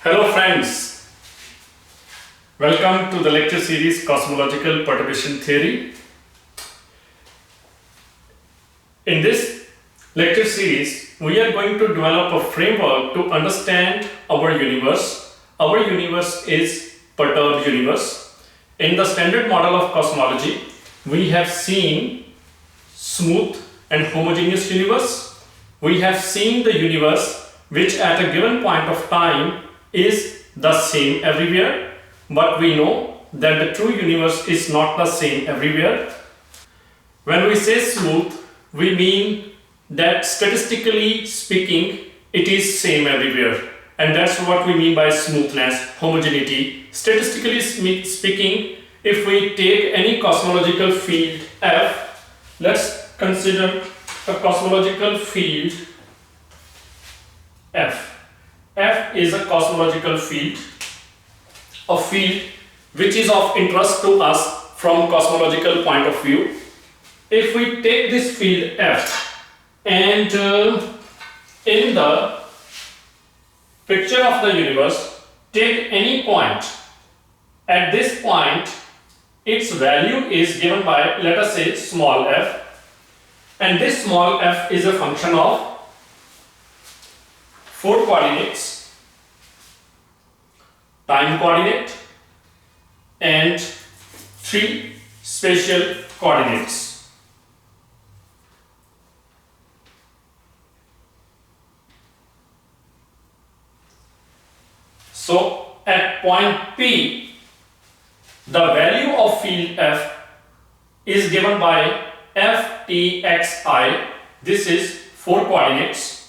Hello friends, welcome to the lecture series Cosmological Perturbation Theory. In this lecture series, we are going to develop a framework to understand our universe. Our universe is perturbed universe. In the standard model of cosmology, we have seen smooth and homogeneous universe. We have seen the universe which at a given point of time is the same everywhere, but we know that the true universe is not the same everywhere. When we say smooth, we mean that statistically speaking it is same everywhere, and that's what we mean by smoothness, homogeneity. Statistically speaking, if we take any cosmological field F, let's consider a cosmological field F. F is a cosmological field, a field which is of interest to us from cosmological point of view. If we take this field F and in the picture of the universe, take any point. At this point, its value is given by, let us say, small f, and this small f is a function of 4 coordinates, time coordinate and 3 spatial coordinates. So at point P, the value of field F is given by Ftxi. This is 4 coordinates.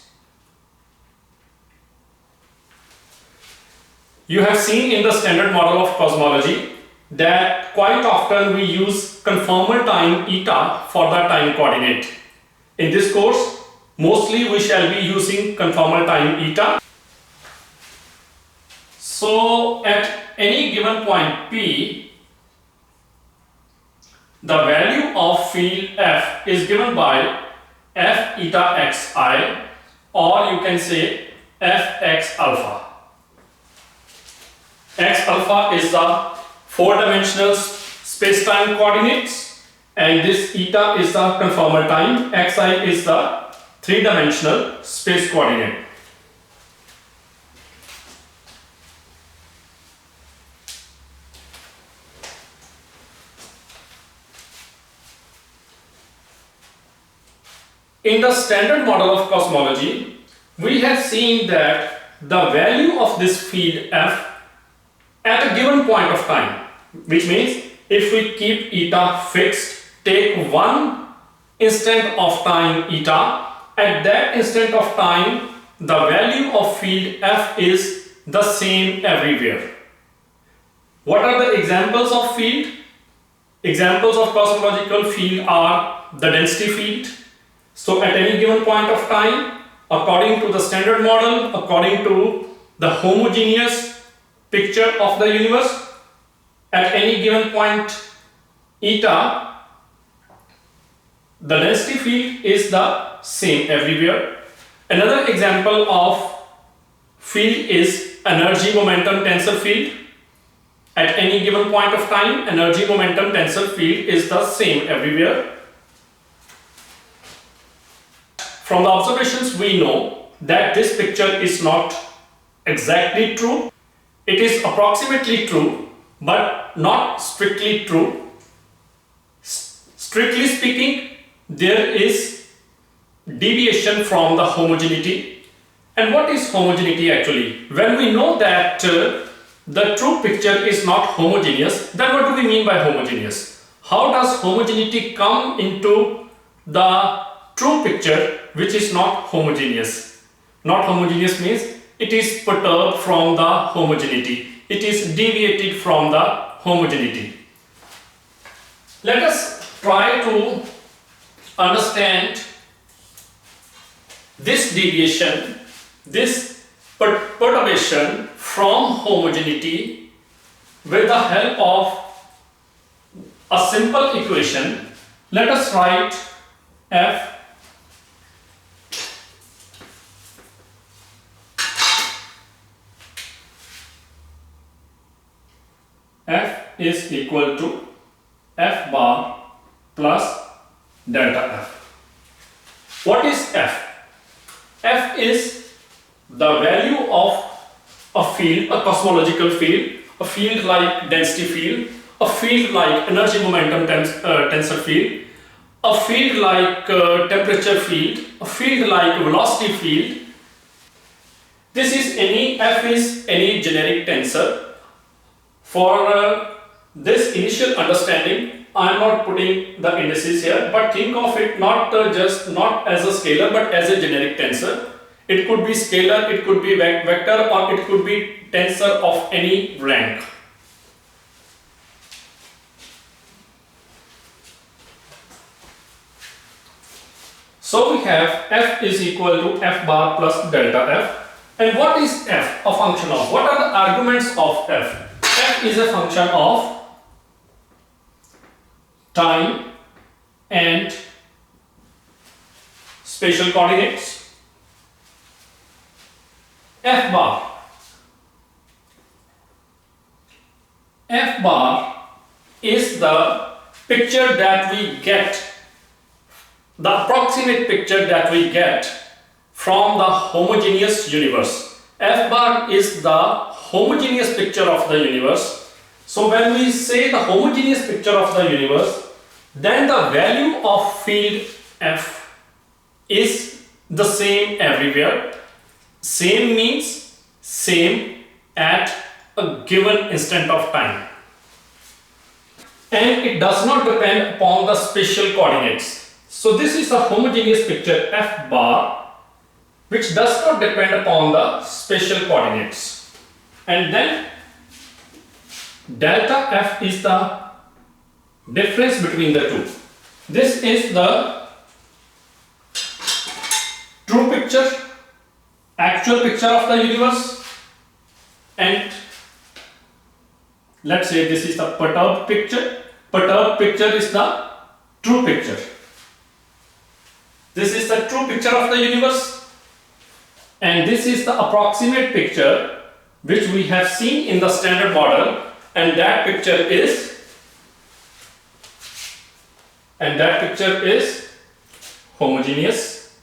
You have seen in the standard model of cosmology that quite often we use conformal time eta for the time coordinate. In this course, mostly we shall be using conformal time eta. So at any given point P, the value of field F is given by F eta xi, or you can say Fx alpha. X alpha is the 4-dimensional space-time coordinates, and this eta is the conformal time. Xi is the 3-dimensional space coordinate. In the standard model of cosmology, we have seen that the value of this field F at a given point of time, which means if we keep eta fixed, take one instant of time eta, at that instant of time the value of field F is the same everywhere. What are the examples of field? Examples of cosmological field are the density field. So at any given point of time, according to the standard model, according to the homogeneous picture of the universe, at any given point eta, the density field is the same everywhere. Another example of field is energy momentum tensor field. At any given point of time, energy momentum tensor field is the same everywhere. From the observations, we know that this picture is not exactly true. It is approximately true, but not strictly true. Strictly speaking, there is deviation from the homogeneity. And what is homogeneity actually? When we know that the true picture is not homogeneous, then what do we mean by homogeneous? How does homogeneity come into the true picture which is not homogeneous? Not homogeneous means it is perturbed from the homogeneity. It is deviated from the homogeneity. Let us try to understand this deviation, this perturbation from homogeneity with the help of a simple equation. Let us write F F is equal to F bar plus delta F. What is F? F is the value of a field, a cosmological field, a field like density field, a field like energy momentum tensor field, a field like temperature field, a field like velocity field. This is F is any generic tensor. For this initial understanding, I am not putting the indices here, but think of it not as a scalar but as a generic tensor. It could be scalar, it could be vector, or it could be tensor of any rank. So we have F is equal to F bar plus delta F. And what is F a function of? What are the arguments of F? F is a function of time and spatial coordinates. F bar. F bar is the picture that we get, the approximate picture that we get from the homogeneous universe. F bar is the homogeneous picture of the universe. So when we say the homogeneous picture of the universe, then the value of field F is the same everywhere. Same means same at a given instant of time. And it does not depend upon the spatial coordinates. So this is a homogeneous picture F bar, which does not depend upon the spatial coordinates. And then delta F is the difference between the two. This is the true picture, actual picture of the universe, and let's say this is the perturbed picture. Perturbed picture is the true picture. This is the true picture of the universe, and this is the approximate picture which we have seen in the standard model, and that picture is homogeneous,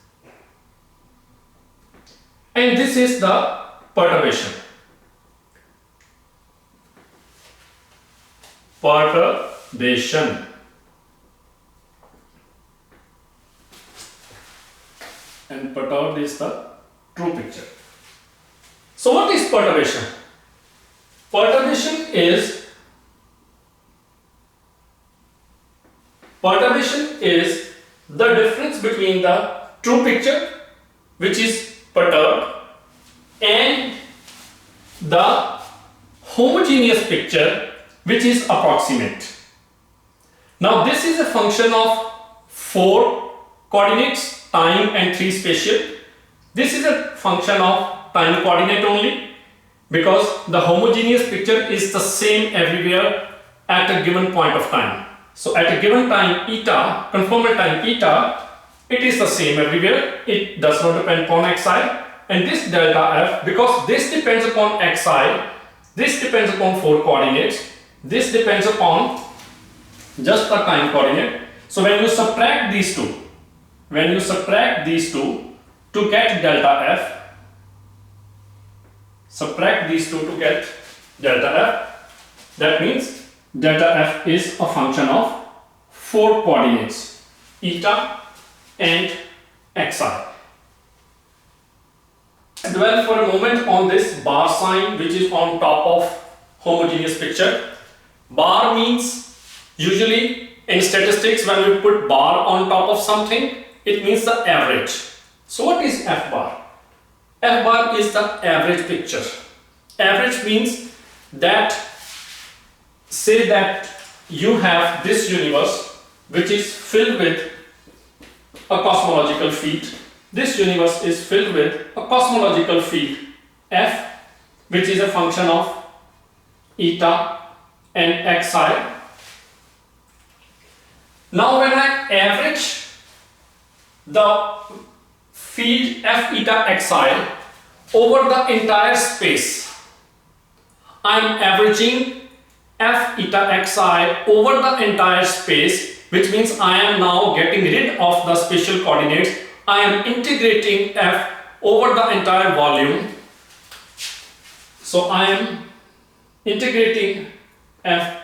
and this is the perturbation. Perturbation. And perturbed is the true picture. So what is perturbation? Perturbation is the difference between the true picture, which is perturbed, and the homogeneous picture, which is approximate. Now this is a function of 4 coordinates, time and 3 spatial. This is a function of time coordinate only, because the homogeneous picture is the same everywhere at a given point of time. So at a given time eta, conformal time eta, it is the same everywhere. It does not depend upon xi. And this delta f, because this depends upon xi, this depends upon 4 coordinates, this depends upon just the time coordinate. So when you subtract these two, to get delta f, that means delta f is a function of 4 coordinates, eta and xi. Dwell for a moment on this bar sign, which is on top of homogeneous picture. Bar means, usually in statistics, when we put bar on top of something, it means the average. So what is f bar? F bar is the average picture. Average means that, say that you have this universe which is filled with a cosmological field. This universe is filled with a cosmological field f, which is a function of eta and xi. Now when I average the field f eta xi over the entire space, I am averaging f eta xi over the entire space, which means I am now getting rid of the spatial coordinates. I am integrating f over the entire volume. So I am integrating f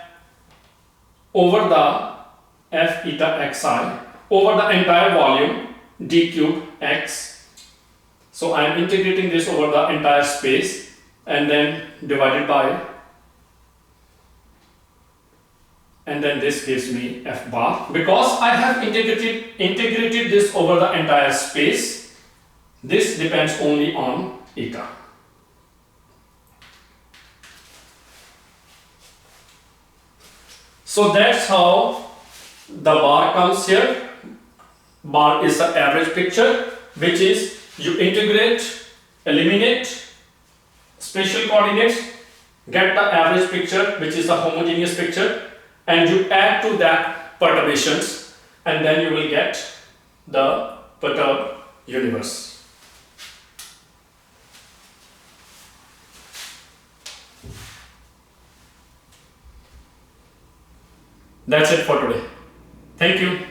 over the f eta xi over the entire volume d cube x. So I am integrating this over the entire space and then divided by, and then this gives me f bar. Because I have integrated this over the entire space, this depends only on eta. So that's how the bar comes here. Bar is the average picture, which is you integrate, eliminate spatial coordinates, get the average picture, which is the homogeneous picture, and you add to that perturbations, and then you will get the perturbed universe. That's it for today. Thank you.